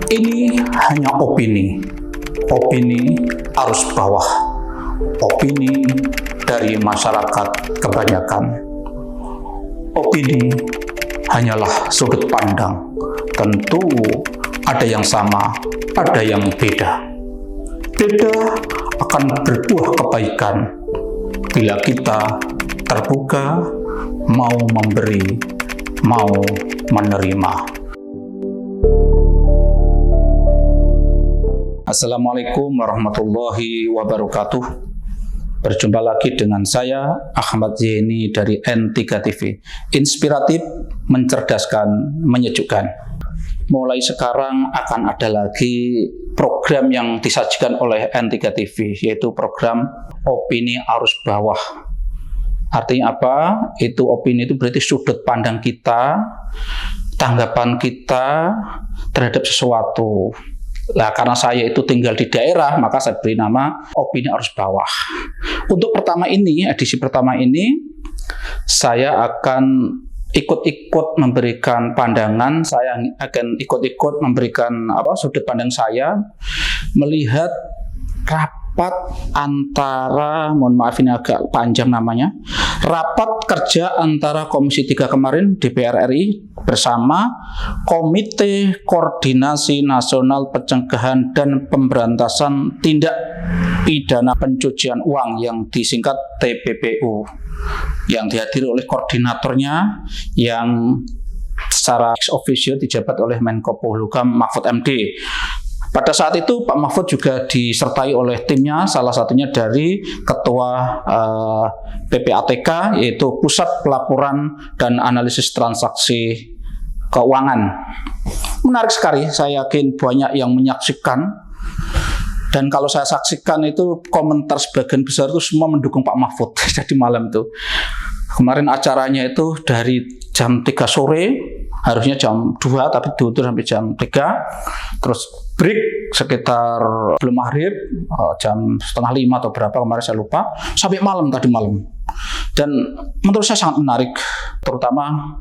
Ini hanya opini arus bawah, opini dari masyarakat kebanyakan. Opini hanyalah sudut pandang, tentu ada yang sama, ada yang beda. Beda akan berbuah kebaikan bila kita terbuka, mau memberi, mau menerima. Assalamualaikum warahmatullahi wabarakatuh. Berjumpa lagi dengan saya, Ahmad Yeni dari N3 TV. Inspiratif, mencerdaskan, menyejukkan. Mulai sekarang akan ada lagi program yang disajikan oleh N3 TV, yaitu program Opini Arus Bawah. Artinya apa? Itu opini itu berarti sudut pandang kita, tanggapan kita terhadap sesuatu. Nah, karena saya itu tinggal di daerah, maka saya beri nama Opini Arus Bawah. Untuk edisi pertama ini, saya akan ikut-ikut memberikan pandangan, saya akan ikut-ikut memberikan sudut pandang saya, melihat rapat antara, mohon maaf ini agak panjang namanya, rapat kerja antara Komisi 3 kemarin DPR RI bersama Komite Koordinasi Nasional Pencegahan dan Pemberantasan Tindak Pidana Pencucian Uang yang disingkat TPPU, yang dihadiri oleh koordinatornya yang secara ex officio dijabat oleh Menko Polhukam Mahfud MD. Pada saat itu Pak Mahfud juga disertai oleh timnya, salah satunya dari Ketua PPATK, yaitu Pusat Pelaporan dan Analisis Transaksi Keuangan. Menarik sekali, saya yakin banyak yang menyaksikan. Dan kalau saya saksikan itu komentar sebagian besar itu semua mendukung Pak Mahfud. Jadi malam itu, kemarin acaranya itu dari jam 3 sore, harusnya jam 2 tapi diundur sampai jam 3. Terus break sekitar belum maghrib, jam setengah 5 atau berapa kemarin saya lupa, sampai tadi malam. Dan menurut saya sangat menarik, terutama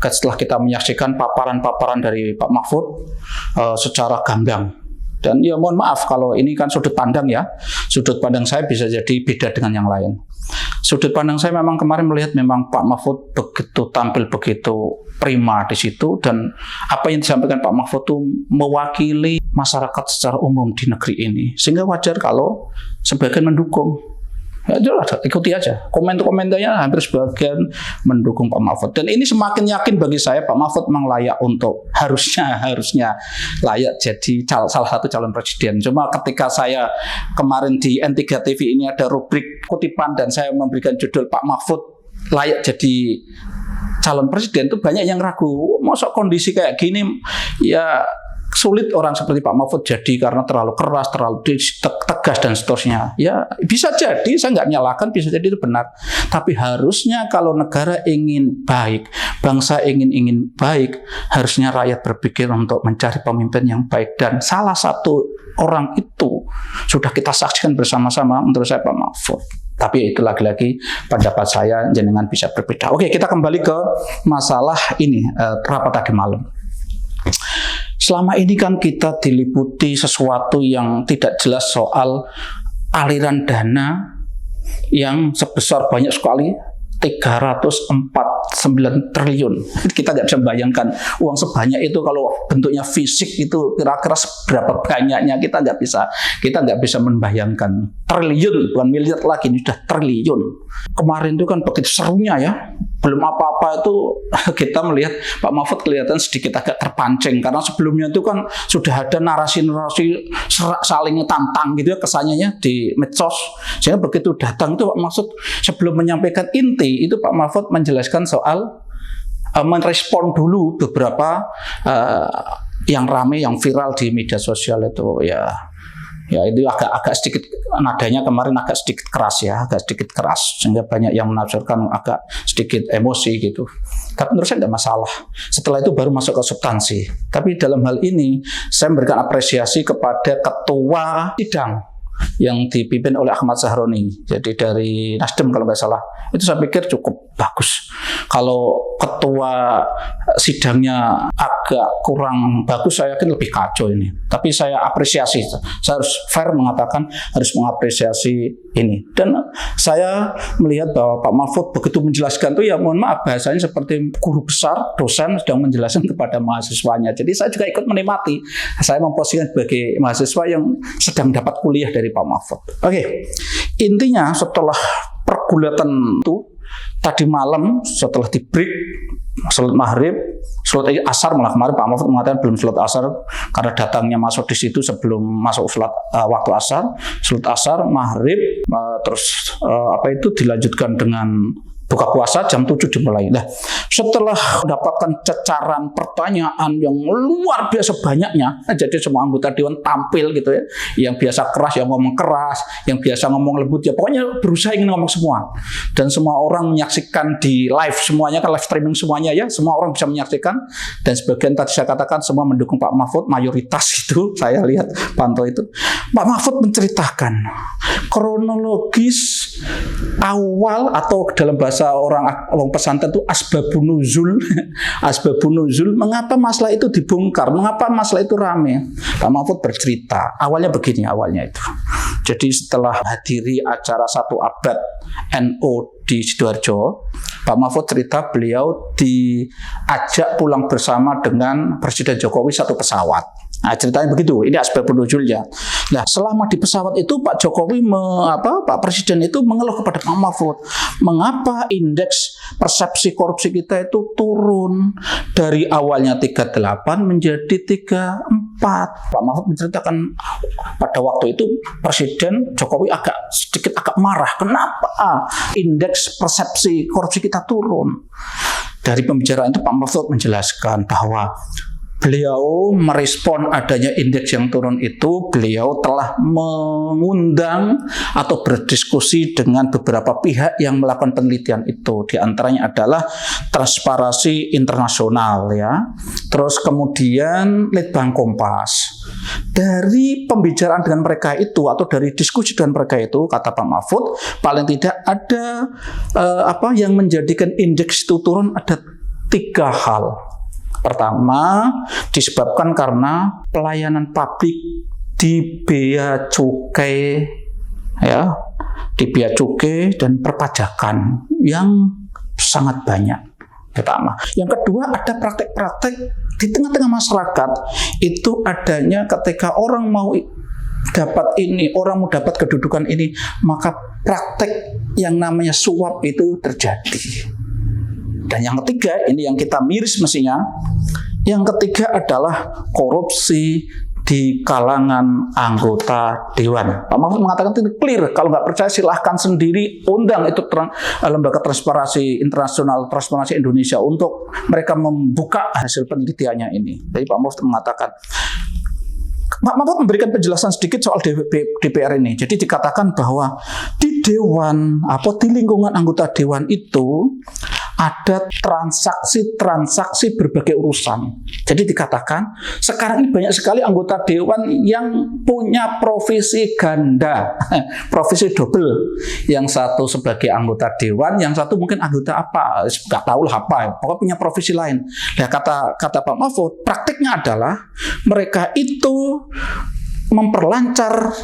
setelah kita menyaksikan paparan-paparan dari Pak Mahfud secara gamblang. Dan ya mohon maaf kalau ini kan sudut pandang ya, sudut pandang saya bisa jadi beda dengan yang lain. Sudut pandang saya memang kemarin melihat memang Pak Mahfud tampil begitu prima di situ, dan apa yang disampaikan Pak Mahfud itu mewakili masyarakat secara umum di negeri ini, sehingga wajar kalau sebagian mendukung. Ya jelas, ikuti aja. Komentarnya hampir sebagian mendukung Pak Mahfud. Dan ini semakin yakin bagi saya Pak Mahfud memang layak untuk harusnya layak jadi salah satu calon presiden. Cuma ketika saya kemarin di N3 TV ini ada rubrik kutipan dan saya memberikan judul Pak Mahfud layak jadi calon presiden, itu banyak yang ragu. Masa kondisi kayak gini ya sulit orang seperti Pak Mahfud jadi karena terlalu keras, terlalu tegas dan seterusnya. Ya bisa jadi, saya nggak menyalahkan, bisa jadi itu benar. Tapi harusnya kalau negara ingin baik, bangsa ingin baik, harusnya rakyat berpikir untuk mencari pemimpin yang baik. Dan salah satu orang itu sudah kita saksikan bersama-sama, menurut saya Pak Mahfud. Tapi itu lagi-lagi pendapat saya, jenengan bisa berbeda. Oke, kita kembali ke masalah ini, rapat tadi malam. Selama ini kan kita diliputi sesuatu yang tidak jelas soal aliran dana yang sebesar banyak sekali, 349 triliun. Kita nggak bisa membayangkan uang sebanyak itu kalau bentuknya fisik itu kira-kira seberapa banyaknya, kita nggak bisa membayangkan. Triliun, bukan miliar lagi, ini sudah triliun. Kemarin itu kan begitu serunya ya, belum apa-apa itu kita melihat Pak Mahfud kelihatan sedikit agak terpancing, karena sebelumnya itu kan sudah ada narasi-narasi saling tantang gitu ya kesannya di medsos. Sehingga begitu datang itu Pak Mahfud sebelum menyampaikan inti itu Pak Mahfud menjelaskan soal merespon dulu beberapa yang rame, yang viral di media sosial itu ya itu agak sedikit nadanya kemarin agak sedikit keras sehingga banyak yang menafsirkan agak sedikit emosi gitu. Tapi menurut saya tidak masalah. Setelah itu baru masuk ke substansi. Tapi dalam hal ini saya memberikan apresiasi kepada ketua sidang yang dipimpin oleh Ahmad Sahroni, jadi dari Nasdem kalau nggak salah. Itu saya pikir cukup bagus. Kalau ketua sidangnya agak kurang bagus, saya yakin lebih kacau ini. Tapi saya apresiasi, saya harus fair mengatakan harus mengapresiasi ini. Dan saya melihat bahwa Pak Mahfud begitu menjelaskan tuh, ya mohon maaf bahasanya seperti guru besar, dosen sedang menjelaskan kepada mahasiswanya. Jadi saya juga ikut menikmati. Saya memposisikan sebagai mahasiswa yang sedang dapat kuliah dari Pak Mahfud. Oke, intinya setelah pergulatan itu tadi malam setelah di break salat maghrib, salat asar, malah kemarin Pak Mahfud mengatakan belum salat asar karena datangnya masuk di situ sebelum masuk salat waktu asar, salat asar, maghrib, terus dilanjutkan dengan buka puasa jam 7 dimulai. Nah, setelah mendapatkan cecaran pertanyaan yang luar biasa banyaknya, jadi semua anggota dewan tampil gitu ya. Yang biasa keras yang ngomong keras, yang biasa ngomong lembut ya pokoknya berusaha ingin ngomong semua. Dan semua orang menyaksikan di live semuanya, kan live streaming semuanya ya, semua orang bisa menyaksikan. Dan sebagian tadi saya katakan semua mendukung Pak Mahfud, mayoritas itu saya lihat pantau itu. Pak Mahfud menceritakan kronologis awal atau dalam bahasa orang pesantren itu asbabun nuzul. Asbabun nuzul, mengapa masalah itu dibongkar, mengapa masalah itu rame. Pak Mahfud bercerita awalnya begini, awalnya itu jadi setelah hadiri acara 1 abad NU di Sidoarjo, Pak Mahfud cerita beliau diajak pulang bersama dengan Presiden Jokowi 1 pesawat. Nah, ceritanya begitu. Ini asbabun nuzulnya. Nah, selama di pesawat itu Pak Jokowi Pak Presiden itu mengeluh kepada Pak Mahfud, mengapa indeks persepsi korupsi kita itu turun dari awalnya 38 menjadi 34. Pak Mahfud menceritakan pada waktu itu Presiden Jokowi sedikit agak marah. Kenapa indeks persepsi korupsi kita turun? Dari pembicaraan itu Pak Mahfud menjelaskan bahwa beliau merespon adanya indeks yang turun itu, beliau telah mengundang atau berdiskusi dengan beberapa pihak yang melakukan penelitian itu. Di antaranya adalah Transparansi Internasional ya. Terus kemudian Litbang Kompas. Dari pembicaraan dengan mereka itu atau dari diskusi dengan mereka itu, kata Pak Mahfud, paling tidak ada yang menjadikan indeks itu turun ada 3 hal. Pertama, disebabkan karena pelayanan publik di bea cukai ya, di bea cukai dan perpajakan yang sangat banyak. Pertama. Yang kedua, ada praktek-praktek di tengah-tengah masyarakat itu adanya ketika orang mau dapat ini, orang mau dapat kedudukan ini, maka praktek yang namanya suap itu terjadi. Dan yang ketiga, ini yang kita miris mestinya, yang ketiga adalah korupsi di kalangan anggota dewan. Pak Mahfud mengatakan itu clear, kalau nggak percaya silahkan sendiri undang itu Lembaga Transparansi Internasional, Transparansi Indonesia untuk mereka membuka hasil penelitiannya ini. Jadi Pak Mahfud mengatakan, Pak Mahfud memberikan penjelasan sedikit soal DPR ini. Jadi dikatakan bahwa di dewan di lingkungan anggota dewan itu ada transaksi berbagai urusan. Jadi dikatakan sekarang ini banyak sekali anggota dewan yang punya profesi ganda, profesi double. Yang satu sebagai anggota dewan, yang satu mungkin anggota nggak tahu lah apa, pokoknya punya profesi lain. Nah, kata Pak Mahfud, praktiknya adalah mereka itu memperlancar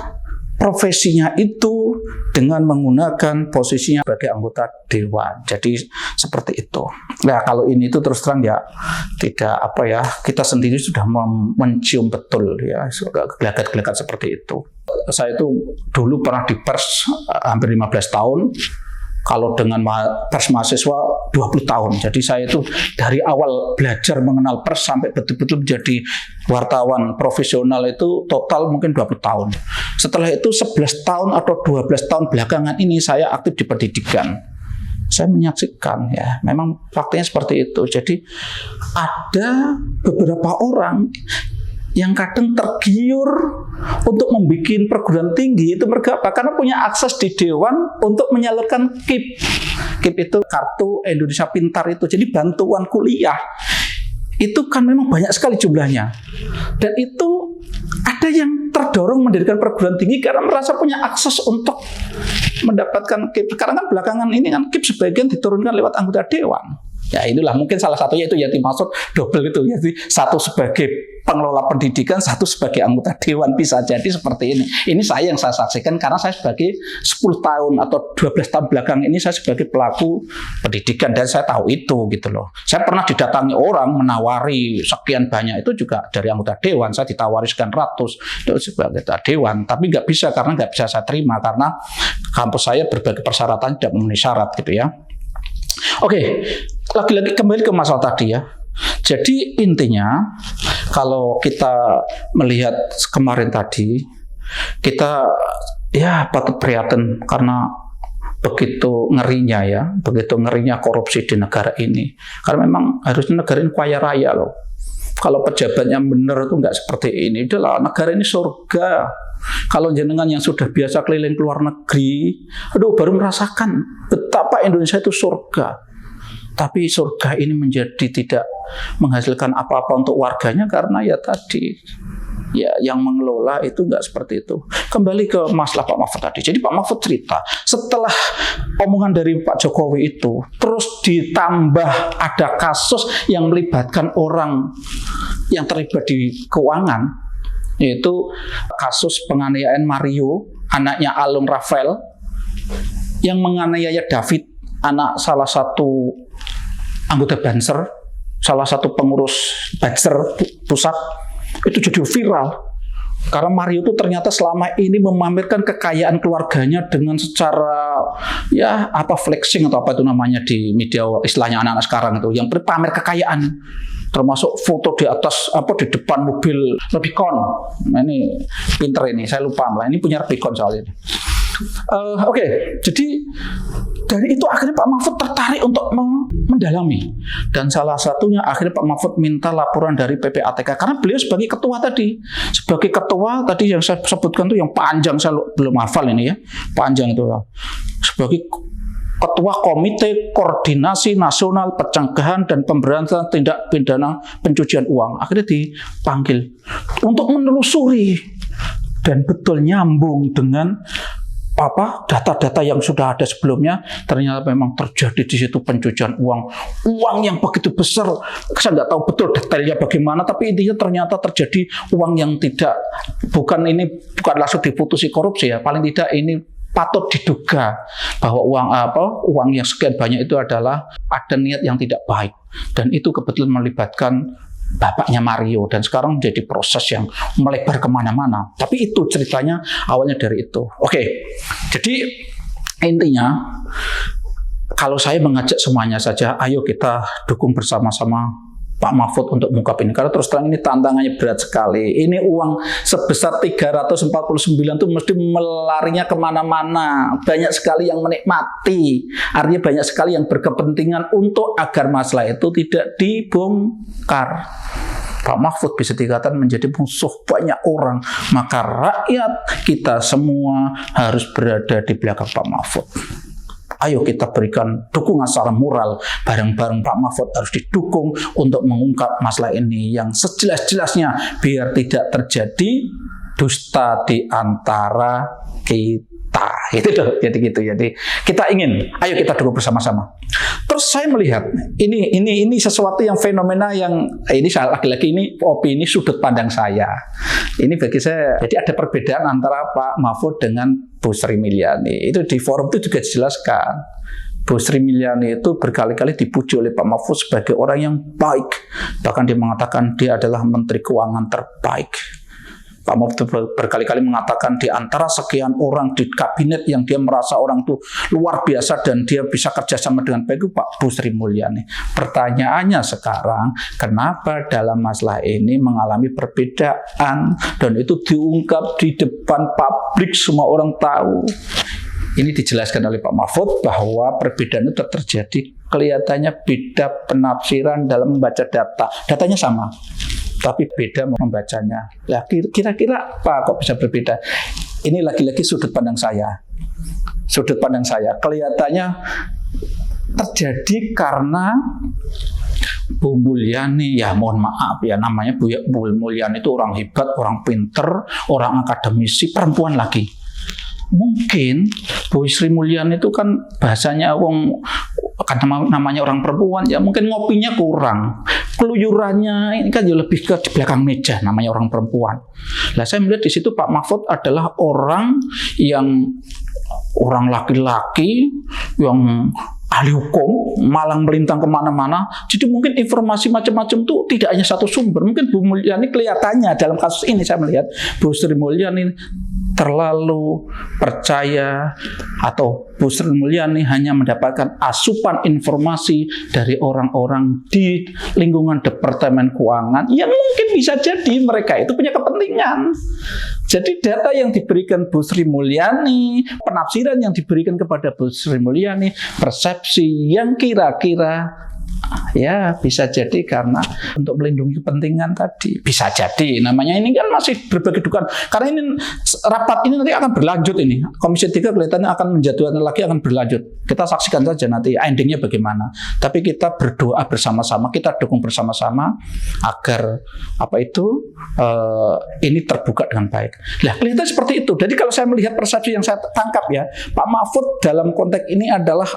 profesinya itu dengan menggunakan posisinya sebagai anggota dewan. Jadi seperti itu. Nah, kalau ini itu terus terang ya tidak kita sendiri sudah mencium betul ya gelagat-gelagat seperti itu. Saya itu dulu pernah di pers hampir 15 tahun. Kalau dengan pers mahasiswa 20 tahun. Jadi saya itu dari awal belajar mengenal pers sampai betul-betul menjadi wartawan profesional itu total mungkin 20 tahun. Setelah itu 11 tahun atau 12 tahun belakangan ini saya aktif di pendidikan. Saya menyaksikan ya, memang faktanya seperti itu. Jadi ada beberapa orang yang kadang tergiur untuk membuat perguruan tinggi itu mereka karena punya akses di dewan untuk menyalurkan KIP. KIP itu Kartu Indonesia Pintar itu. Jadi bantuan kuliah. Itu kan memang banyak sekali jumlahnya. Dan itu ada yang terdorong mendirikan perguruan tinggi karena merasa punya akses untuk mendapatkan KIP. Sekarang kan belakangan ini kan KIP sebagian diturunkan lewat anggota dewan. Ya inilah mungkin salah satunya itu yang dimaksud double itu. Jadi satu sebagai pengelola pendidikan, satu sebagai anggota dewan, bisa jadi seperti ini. Ini saya yang saya saksikan karena saya sebagai 10 tahun atau 12 tahun belakang ini saya sebagai pelaku pendidikan dan saya tahu itu gitu loh. Saya pernah didatangi orang menawari sekian banyak itu juga dari anggota dewan. Saya ditawari sekian ratus itu sebagai anggota dewan, tapi nggak bisa karena nggak bisa saya terima karena kampus saya berbagai persyaratan tidak memenuhi syarat gitu ya. Oke, lagi-lagi kembali ke masalah tadi ya. Jadi intinya kalau kita melihat kemarin tadi, kita ya patut prihatin karena begitu ngerinya korupsi di negara ini. Karena memang harusnya negara ini kaya raya loh. Kalau pejabatnya benar itu nggak seperti ini. Udahlah, negara ini surga. Kalau jenengan yang sudah biasa keliling ke luar negeri, baru merasakan betapa Indonesia itu surga. Tapi surga ini menjadi tidak menghasilkan apa-apa untuk warganya karena ya tadi, ya yang mengelola itu nggak seperti itu. Kembali ke masalah Pak Mahfud tadi. Jadi Pak Mahfud cerita, setelah omongan dari Pak Jokowi itu, terus ditambah ada kasus yang melibatkan orang yang terlibat di keuangan, yaitu kasus penganiayaan Mario, anaknya Alun Rafael, yang menganiaya David, anak salah satu anggota Banser, salah satu pengurus Banser pusat, itu jadi viral. Karena Mario itu ternyata selama ini memamerkan kekayaan keluarganya dengan secara ya flexing atau apa itu namanya di media istilahnya anak-anak sekarang itu, yang pamer kekayaan. Termasuk foto di atas di depan mobil Rubicon. Nah, ini pinter ini, saya lupa lah. Ini punya Rubicon soalnya. Oke, jadi dari itu akhirnya Pak Mahfud tertarik untuk mendalami. Dan salah satunya akhirnya Pak Mahfud minta laporan dari PPATK karena beliau sebagai ketua tadi. Sebagai ketua tadi yang saya sebutkan tuh yang panjang, saya belum hafal ini ya. Panjang itu. Sebagai Ketua Komite Koordinasi Nasional Pencegahan dan Pemberantasan Tindak Pidana Pencucian Uang akhirnya dipanggil untuk menelusuri dan betul nyambung dengan data-data yang sudah ada sebelumnya. Ternyata memang terjadi di situ pencucian uang yang begitu besar. Saya nggak tahu betul detailnya bagaimana, tapi intinya ternyata terjadi uang yang bukan langsung diputusi korupsi ya, paling tidak ini patut diduga bahwa uang yang sekian banyak itu adalah ada niat yang tidak baik, dan itu kebetulan melibatkan bapaknya Mario dan sekarang menjadi proses yang melebar kemana-mana. Tapi itu ceritanya awalnya dari itu. Oke, jadi intinya kalau saya mengajak semuanya saja, ayo kita dukung bersama-sama Pak Mahfud untuk mengungkap ini. Karena terus terang ini tantangannya berat sekali. Ini uang sebesar 349 itu mesti melarinya kemana-mana. Banyak sekali yang menikmati. Artinya banyak sekali yang berkepentingan untuk agar masalah itu tidak dibongkar. Pak Mahfud bisa dikatakan menjadi musuh banyak orang. Maka rakyat kita semua harus berada di belakang Pak Mahfud. Ayo kita berikan dukungan secara moral, bareng-bareng Pak Mahfud harus didukung untuk mengungkap masalah ini yang sejelas-jelasnya biar tidak terjadi dusta di antara kita. Itu loh, jadi gitu. Jadi kita ingin, ayo kita dukung bersama-sama. Terus saya melihat ini sesuatu yang fenomena yang ini lagi-lagi ini opini sudut pandang saya. Ini bagi saya jadi ada perbedaan antara Pak Mahfud dengan Bu Sri Mulyani. Itu di forum itu juga dijelaskan. Bu Sri Mulyani itu berkali-kali dipuji oleh Pak Mahfud sebagai orang yang baik. Bahkan dia mengatakan dia adalah Menteri Keuangan terbaik. Pak Mahfud berkali-kali mengatakan di antara sekian orang di kabinet yang dia merasa orang itu luar biasa dan dia bisa kerjasama dengan baik, Pak Bu Sri Mulyani. Pertanyaannya sekarang, kenapa dalam masalah ini mengalami perbedaan dan itu diungkap di depan publik, semua orang tahu. Ini dijelaskan oleh Pak Mahfud bahwa perbedaan itu terjadi, kelihatannya beda penafsiran dalam membaca data. Datanya sama, tapi beda membacanya. Ya, kira-kira apa kok bisa berbeda? Ini lagi-lagi sudut pandang saya. Sudut pandang saya kelihatannya terjadi karena Bu Mulyani, ya mohon maaf ya, namanya Bu Mulyani itu orang hebat, orang pinter, orang akademisi, perempuan lagi. Mungkin Bu Sri Mulyani itu kan bahasanya kan namanya orang perempuan, ya mungkin ngopinya kurang, keluyurannya ini kan lebih ke di belakang meja, namanya orang perempuan. Nah, saya melihat di situ Pak Mahfud adalah orang laki-laki yang ahli hukum, malang melintang kemana-mana. Jadi mungkin informasi macam-macam itu tidak hanya satu sumber. Mungkin Bu Mulyani kelihatannya dalam kasus ini saya melihat Bu Sri Mulyani terlalu percaya, atau Bu Sri Mulyani hanya mendapatkan asupan informasi dari orang-orang di lingkungan Departemen Keuangan yang mungkin bisa jadi mereka itu punya kepentingan. Jadi data yang diberikan Bu Sri Mulyani, penafsiran yang diberikan kepada Bu Sri Mulyani, persepsi yang kira-kira ya bisa jadi karena untuk melindungi kepentingan tadi. Bisa jadi, namanya ini kan masih berbagi dukungan. Karena ini rapat ini nanti akan berlanjut ini. Komisi 3 kelihatannya akan menjadwalkan lagi, akan berlanjut. Kita saksikan saja nanti endingnya bagaimana. Tapi kita berdoa bersama-sama, kita dukung bersama-sama agar ini terbuka dengan baik. Nah, kelihatan seperti itu. Jadi kalau saya melihat persepsi yang saya tangkap ya, Pak Mahfud dalam konteks ini adalah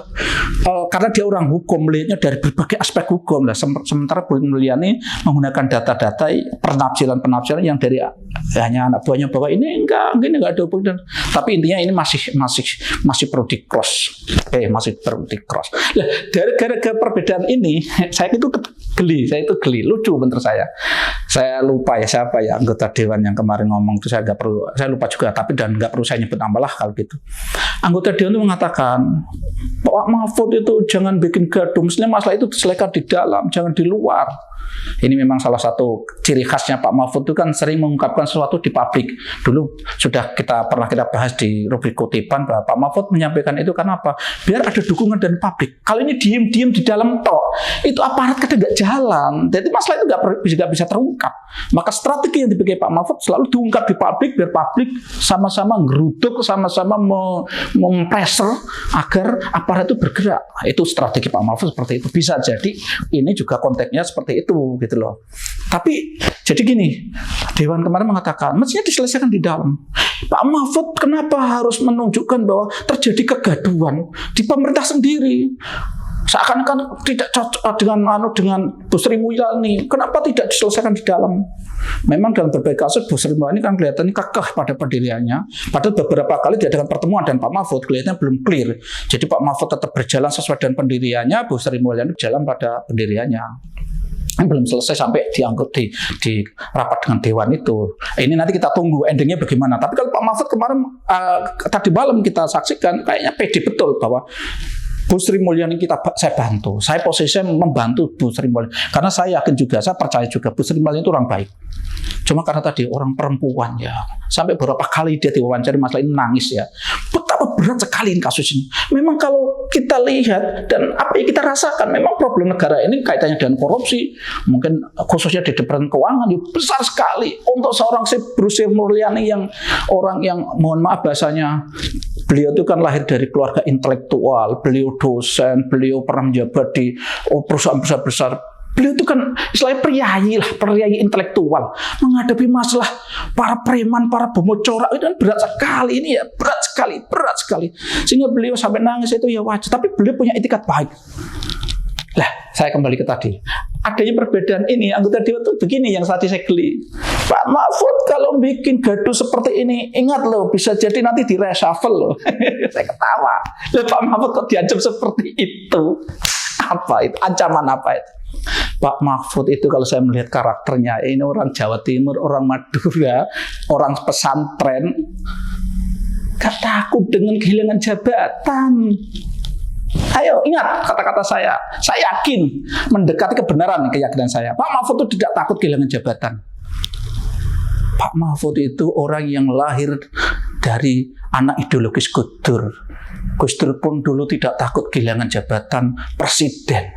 karena dia orang hukum, melihatnya dari berbagai aspek hukum. Nah, sementara Bu Mulyani menggunakan data-data penafsiran yang dari hanya anak buahnya bahwa ini enggak ada hubungan. Tapi intinya ini masih perlu di-cross. Masih perlu di-cross. Nah, dari gara-gara perbedaan ini, saya itu geli, lucu bener saya. Saya lupa ya siapa ya anggota dewan yang kemarin ngomong itu, saya lupa juga, tapi dan nggak perlu saya nyebut nama lah kalau gitu. Anggota dewan itu mengatakan, Pak Mahfud itu jangan bikin gaduh, mestinya masalah itu diselesaikan di dalam, jangan di luar. Ini memang salah satu ciri khasnya Pak Mahfud itu kan sering mengungkapkan sesuatu di publik. Dulu pernah kita bahas di rubrik kutipan bahwa Pak Mahfud menyampaikan itu karena apa? Biar ada dukungan dari publik. Kalau ini diem-diem di dalam tok, itu aparat kadang nggak jalan. Jadi masalah itu nggak bisa terungkap. Maka strategi yang dipakai Pak Mahfud selalu diungkap di publik biar publik sama-sama ngeruduk, sama-sama mempressure agar aparat itu bergerak. Itu strategi Pak Mahfud seperti itu. Bisa jadi ini juga konteksnya seperti itu gitu loh. Tapi jadi gini, Dewan kemarin mengatakan mestinya diselesaikan di dalam. Pak Mahfud kenapa harus menunjukkan bahwa terjadi kegaduhan di pemerintah sendiri? Seakan-akan tidak cocok dengan Bu Sri Mulyani. Kenapa tidak diselesaikan di dalam? Memang dalam berbagai kasus Bu Sri Mulyani kan kelihatannya kekeh pada pendiriannya. Padahal beberapa kali diadakan pertemuan dan Pak Mahfud kelihatannya belum clear. Jadi Pak Mahfud tetap berjalan sesuai dengan pendiriannya, Bu Sri Mulyani berjalan pada pendiriannya. Belum selesai sampai diangkut di rapat dengan Dewan itu. Ini nanti kita tunggu endingnya bagaimana. Tapi kalau Pak Mahfud kemarin tadi malam kita saksikan kayaknya pede betul bahwa Bu Sri Mulyani saya bantu. Saya posisinya membantu Bu Sri Mulyani. Karena saya yakin juga, saya percaya juga Bu Sri Mulyani itu orang baik. Cuma karena tadi orang perempuan ya. Sampai beberapa kali dia diwawancara masalah ini nangis ya. Betapa berat sekali kasus ini. Memang kalau kita lihat dan apa yang kita rasakan, memang problem negara ini kaitannya dengan korupsi. Mungkin khususnya di Departemen Keuangan ya, besar sekali. Untuk seorang Bu Sri Mulyani yang orang yang mohon maaf bahasanya, beliau itu kan lahir dari keluarga intelektual, beliau dosen, beliau pernah menjabat di perusahaan-perusahaan besar. Beliau itu kan istilahnya priayi intelektual. Menghadapi masalah para preman, para bomocorak itu kan berat sekali. Ini ya berat sekali. Sehingga beliau sampai nangis itu ya wajar. Tapi beliau punya etikat baik. Lah, saya kembali ke tadi. Adanya perbedaan ini, anggota Dewan itu begini yang tadi saya geli. Pak Mahfud kalau bikin gaduh seperti ini, ingat loh, bisa jadi nanti di reshuffle loh. Saya ketawa. Loh, Pak Mahfud kok diancam seperti itu? Apa itu? Ancaman apa itu? Pak Mahfud itu kalau saya melihat karakternya, ini orang Jawa Timur, orang Madura, orang pesantren, gak takut dengan kehilangan jabatan. Ayo ingat kata-kata saya yakin mendekati kebenaran keyakinan saya. Pak Mahfud itu tidak takut kehilangan jabatan. Pak Mahfud itu orang yang lahir dari anak ideologis Gus Dur. Gus Dur pun dulu tidak takut kehilangan jabatan presiden.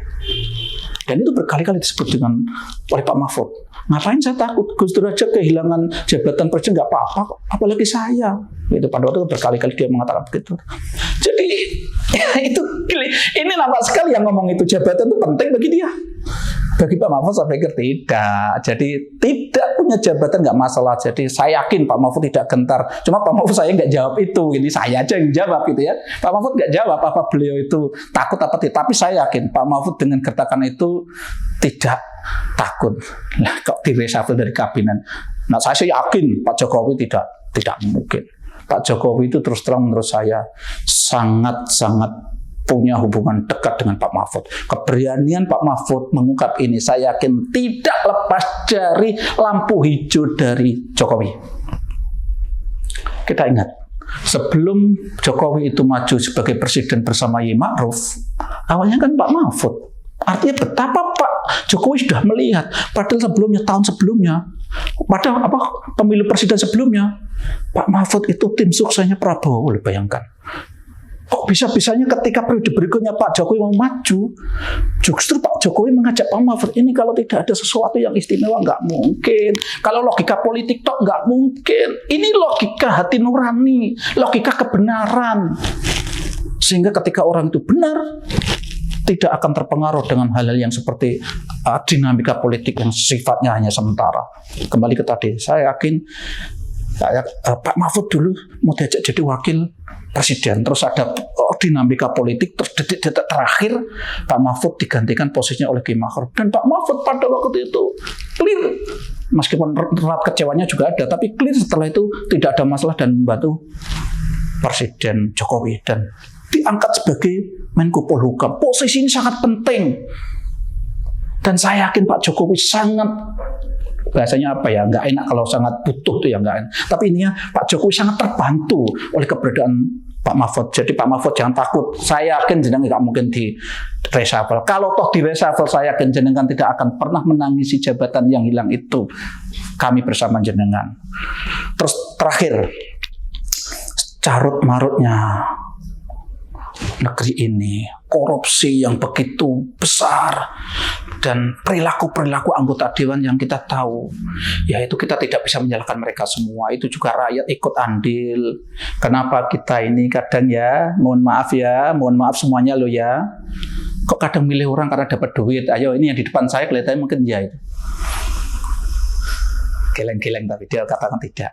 Dan itu berkali-kali disebut oleh Pak Mahfud. Ngapain saya takut? Gus Dur aja kehilangan jabatan presiden nggak apa-apa kok. Apalagi saya. Itu pada waktu itu berkali-kali dia mengatakan begitu. Jadi itu ini nampak sekali yang ngomong itu, jabatan itu penting bagi dia. Bagi Pak Mahfud saya pikir tidak. Jadi tidak punya jabatan nggak masalah. Jadi saya yakin Pak Mahfud tidak gentar. Cuma Pak Mahfud saya nggak jawab itu. Ini saya aja yang jawab gitu ya. Pak Mahfud nggak jawab apa beliau itu takut apa tidak. Tapi saya yakin Pak Mahfud dengan gertakan itu tidak takut. Nah, kok di reshuffle dari kabinet. Nah, saya yakin Pak Jokowi tidak mungkin. Pak Jokowi itu terus terang menurut saya sangat punya hubungan dekat dengan Pak Mahfud. Keberanian Pak Mahfud mengungkap ini saya yakin tidak lepas dari lampu hijau dari Jokowi. Kita ingat, sebelum Jokowi itu maju sebagai presiden bersama Yai Ma'ruf, awalnya kan Pak Mahfud. Artinya betapa Pak Jokowi sudah melihat, padahal tahun sebelumnya, pada pemilu presiden sebelumnya, Pak Mahfud itu tim suksesnya Prabowo, bayangkan. Kok bisa-bisanya ketika periode berikutnya Pak Jokowi mau maju, justru Pak Jokowi mengajak Pak Mahfud, ini kalau tidak ada sesuatu yang istimewa nggak mungkin. Kalau logika politik tok nggak mungkin. Ini logika hati nurani, logika kebenaran. Sehingga ketika orang itu benar, tidak akan terpengaruh dengan hal-hal yang seperti dinamika politik yang sifatnya hanya sementara. Kembali ke tadi, saya yakin Pak Mahfud dulu mau diajak jadi wakil presiden, terus ada dinamika politik, terus detik-detik terakhir Pak Mahfud digantikan posisinya oleh Kiai Ma'ruf, dan Pak Mahfud pada waktu itu clear, meskipun rat kecewanya juga ada, tapi clear setelah itu tidak ada masalah dan membantu Presiden Jokowi dan diangkat sebagai Menko Polhukam. Posisi ini sangat penting dan saya yakin Pak Jokowi sangat, bahasanya apa ya, nggak enak kalau sangat butuh tuh ya, nggak enak. Tapi ini ya, Pak Jokowi sangat terbantu oleh keberadaan Pak Mahfud. Jadi Pak Mahfud jangan takut. Saya yakin jenengan nggak mungkin di reshuffle. Kalau toh di reshuffle, saya yakin jenengan tidak akan pernah menangisi jabatan yang hilang itu. Kami bersama jenengan. Terus terakhir, carut marutnya negeri ini, korupsi yang begitu besar dan perilaku anggota dewan yang kita tahu, yaitu kita tidak bisa menyalahkan mereka semua. Itu juga rakyat ikut andil. Kenapa kita ini kadang ya, mohon maaf semuanya lo ya, kok kadang milih orang karena dapat duit. Ayo, ini yang di depan saya kelihatannya mungkin ya itu geleng-geleng, tapi dia katakan tidak.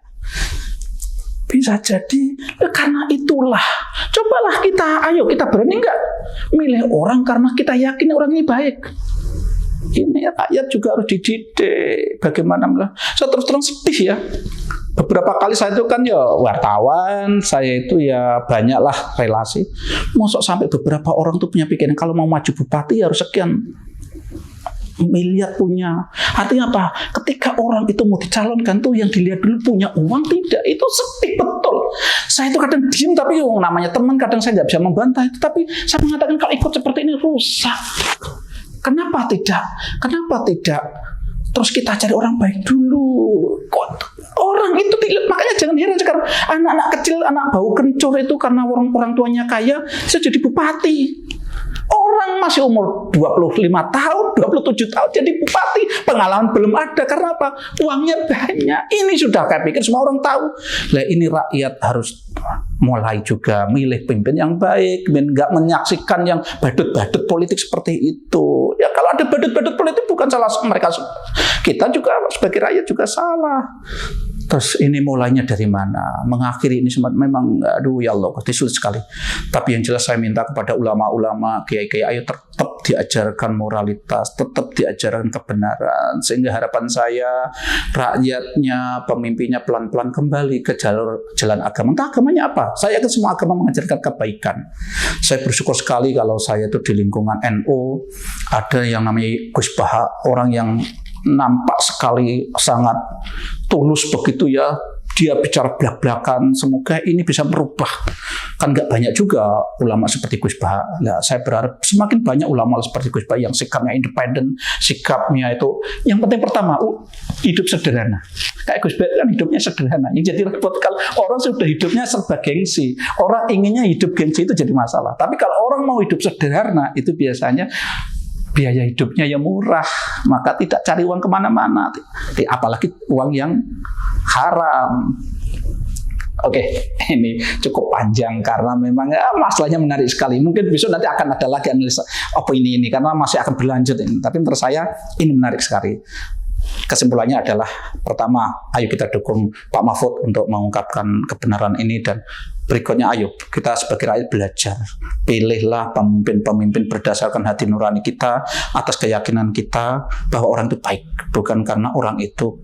Bisa jadi karena itulah, cobalah kita berani nggak milih orang karena kita yakin orang ini baik. Ini rakyat juga harus dididik. Bagaimana lah? Saya terus terang sedih ya. Beberapa kali saya itu kan ya wartawan, saya itu ya banyaklah relasi. Mosok sampai beberapa orang tuh punya pikiran kalau mau maju bupati harus sekian miliar punya. Artinya apa? Ketika orang itu mau dicalonkan tuh yang dilihat dulu punya uang tidak, itu sedih betul. Saya itu kadang diam, tapi namanya teman kadang saya nggak bisa membantah itu, tapi saya mengatakan kalau ikut seperti ini rusak. Kenapa tidak? Terus kita cari orang baik dulu. Kok orang itu tidak? Makanya jangan heran sekarang anak-anak kecil, anak bau kencur itu karena orang tuanya kaya bisa jadi bupati. Orang masih umur 25 tahun, 27 tahun jadi bupati, pengalaman belum ada. Karena apa? Uangnya banyak. Ini sudah saya pikir semua orang tahu. Lah ini rakyat harus mulai juga milih pemimpin yang baik, nggak menyaksikan yang badut-badut politik seperti itu. Ya kalau ada badut-badut politik bukan salah mereka. Kita juga sebagai rakyat juga salah. Terus ini mulainya dari mana? Mengakhiri ini memang, aduh ya Allah, sulit sekali. Tapi yang jelas saya minta kepada ulama-ulama, kiai-kiai, ayo tetap diajarkan moralitas, tetap diajarkan kebenaran. Sehingga harapan saya, rakyatnya, pemimpinnya pelan-pelan kembali ke jalan agama. Entah agamanya apa? Saya yakin semua agama mengajarkan kebaikan. Saya bersyukur sekali kalau saya itu di lingkungan NU, ada yang namanya Gus Baha, orang yang nampak sekali sangat tulus begitu ya, dia bicara belak-belakan. Semoga ini bisa merubah, kan nggak banyak juga ulama seperti Gus Baha. Nah, saya berharap semakin banyak ulama seperti Gus Baha yang sikapnya independen, sikapnya itu yang penting pertama hidup sederhana. Kayak Gus Baha kan hidupnya sederhana. Yang jadi repot kalau orang sudah hidupnya serba gengsi, orang inginnya hidup gengsi itu jadi masalah. Tapi kalau orang mau hidup sederhana itu biasanya biaya hidupnya yang murah, maka tidak cari uang kemana-mana, apalagi uang yang haram. Oke, ini cukup panjang karena memang masalahnya menarik sekali. Mungkin besok nanti akan ada lagi analisa opini ini karena masih akan berlanjut ini. Tapi menurut saya ini menarik sekali. Kesimpulannya adalah pertama, ayo kita dukung Pak Mahfud untuk mengungkapkan kebenaran ini, dan berikutnya ayo kita sebagai rakyat belajar. Pilihlah pemimpin-pemimpin berdasarkan hati nurani kita, atas keyakinan kita bahwa orang itu baik, bukan karena orang itu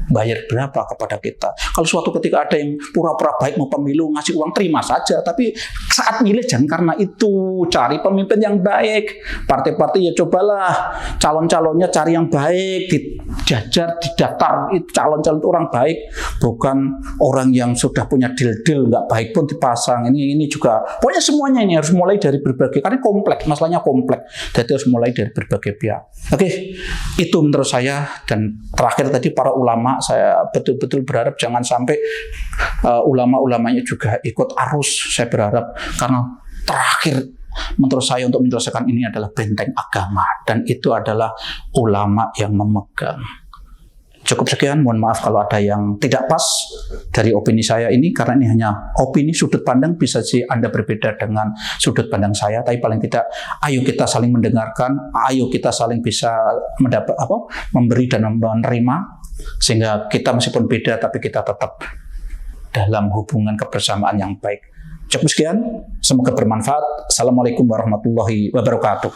bayar berapa kepada kita. Kalau suatu ketika ada yang pura-pura baik mau pemilu ngasih uang, terima saja, tapi saat milih jangan karena itu. Cari pemimpin yang baik. Partai-partai ya cobalah calon-calonnya cari yang baik, dijajar, didaftar itu calon-calon orang baik, bukan orang yang sudah punya deal-deal nggak baik pun dipasang. Ini juga pokoknya semuanya ini harus mulai dari berbagai, karena kompleks, masalahnya kompleks, jadi harus mulai dari berbagai pihak. Oke, itu menurut saya. Dan terakhir tadi para ulama, saya betul-betul berharap jangan sampai ulama-ulamanya juga ikut arus. Saya berharap, karena terakhir menurut saya untuk menyelesaikan ini adalah benteng agama, dan itu adalah ulama yang memegang. Cukup sekian, mohon maaf kalau ada yang tidak pas dari opini saya ini, karena ini hanya opini, sudut pandang bisa sih Anda berbeda dengan sudut pandang saya, tapi paling tidak ayo kita saling mendengarkan, ayo kita saling bisa memberi dan menerima, sehingga kita meskipun beda tapi kita tetap dalam hubungan kebersamaan yang baik. Cukup sekian, semoga bermanfaat. Assalamualaikum warahmatullahi wabarakatuh.